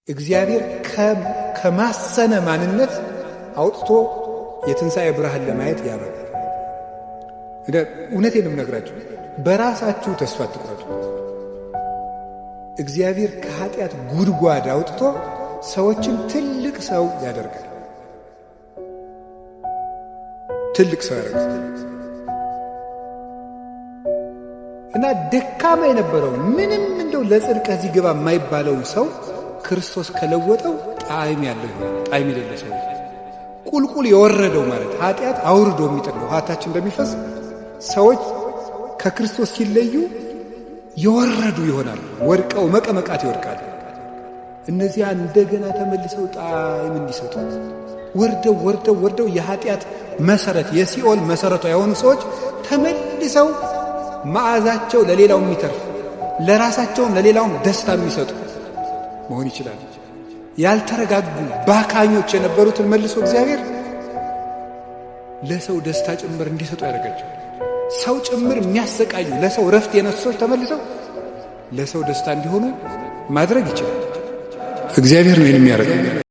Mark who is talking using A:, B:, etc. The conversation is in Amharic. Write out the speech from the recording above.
A: እግዚአብሔር ከማሰነ ማንነት አውጥቶ የትንሣኤ ብርሃን ለማየት ያበቃል። እውነቴን ነው የምነግራችሁ። በራሳችሁ ተስፋ አትቁረጡ። እግዚአብሔር ከኃጢአት ጉድጓድ አውጥቶ ሰዎችን ትልቅ ሰው ያደርጋል። ትልቅ ሰው ያደርጋል እና ደካማ የነበረውን ምንም እንደው ለጽድቅ እዚህ ግባ የማይባለውን ሰው ክርስቶስ ከለወጠው ጣዕም ያለው ጣዕም የሌለው ሰው ቁልቁል የወረደው ማለት ኃጢአት አውርዶ የሚጥለው ኃጢአታችን እንደሚፈስ ሰዎች ከክርስቶስ ሲለዩ የወረዱ ይሆናሉ። ወድቀው መቀመቃት ይወድቃሉ። እነዚያ እንደገና ተመልሰው ጣዕም እንዲሰጡ ወርደው የኃጢአት መሰረት የሲኦል መሰረቷ የሆኑ ሰዎች ተመልሰው መዓዛቸው ለሌላው የሚተርፍ ለራሳቸውም ለሌላውም ደስታ የሚሰጡ መሆን ይችላል። ያልተረጋጉ ባካኞች የነበሩትን መልሶ እግዚአብሔር ለሰው ደስታ ጭምር እንዲሰጡ ያደረጋቸው ሰው ጭምር የሚያሰቃዩ ለሰው ረፍት የነሱ ሰዎች ተመልሰው ለሰው ደስታ እንዲሆኑ ማድረግ ይችላል። እግዚአብሔር ነው የሚያደርገው።